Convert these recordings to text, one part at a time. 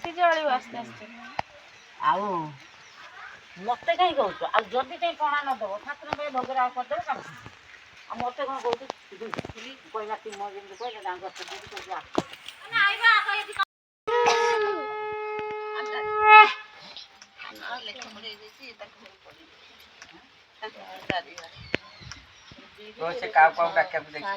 ଆସ୍ତେ ଆସ୍ତେ ଆଉ ମତେ କାହିଁ କହୁଛୁ? ଆଉ ଯଦି କାହିଁ ପଣା ନଦେବ ଠାକୁର ପାଇଁ ଭୋଗରେ ଆଉ କରିଦେବ କାମ। ଆଉ ମତେ କଣ କହୁଛୁ? କହିଲା ତିମ ଯେମିତି କହିଲେ ତାଙ୍କ ସେ କାଉ କାଉ ଡାକିବାକୁ ଦେଖି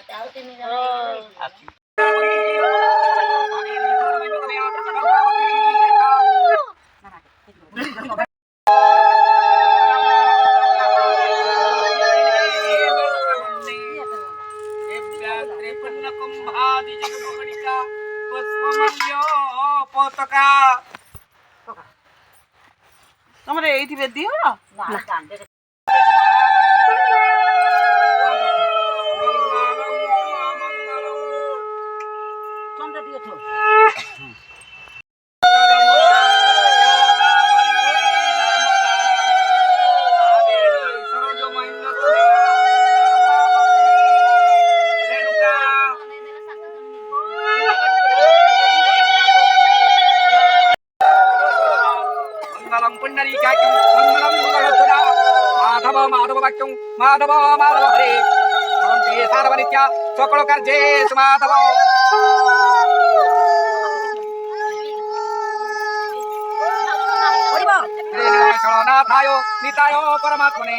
ତମର ଏଇଠି ବେଦି ହବ माधव माधव वाक्यं माधव माधव हरे साधवनित्या सकल कार्ये माधव नाथाय निताय परमात्मने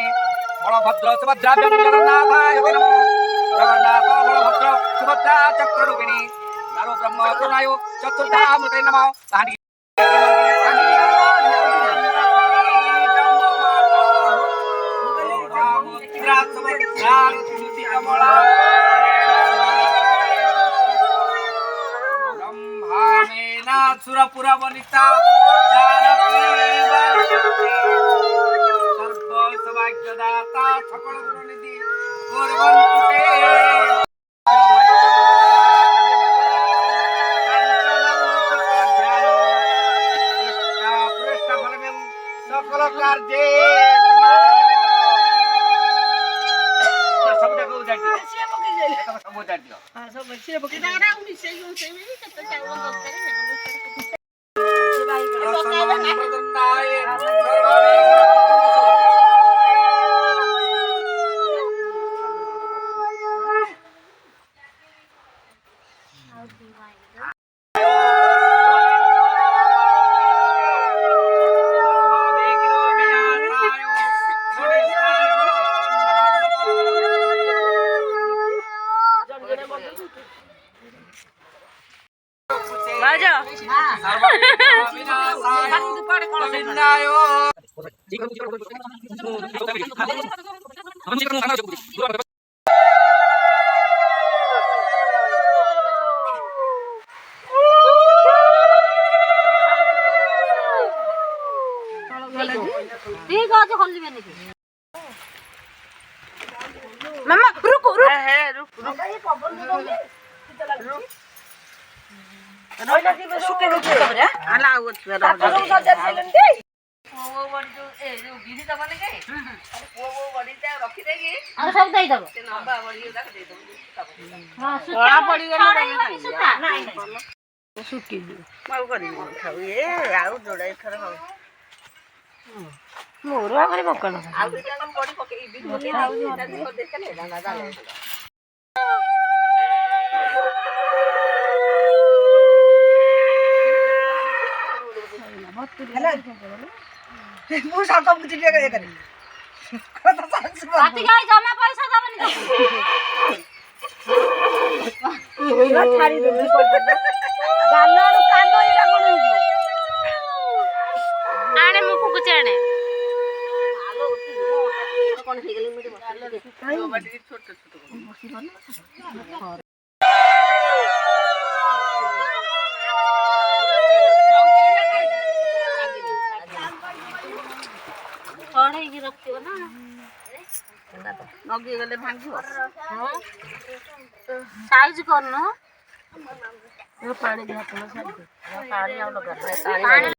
बलभद्र सुभद्राभ्यां जगन्नाथाय नमो जगन्नाथ बलभद्र सुभद्रा चक्ररूपिणी नारो ब्रह्म करुणाय चतुर्धामूर्तये नमः। ब्रह्मामेना सुरपुरा वनिता सर्व सौभाग्यदाता सकल गुणनिधि कुर्वन्तु सकल कार्ये मामा रुको रुक मोर आगे पकड़ जमा पैसा आने मु फुकुचे आने रखियो ना नगी गले भांगियो साइज करनो पानी दिया तुम साइज पानी आ लगा पानी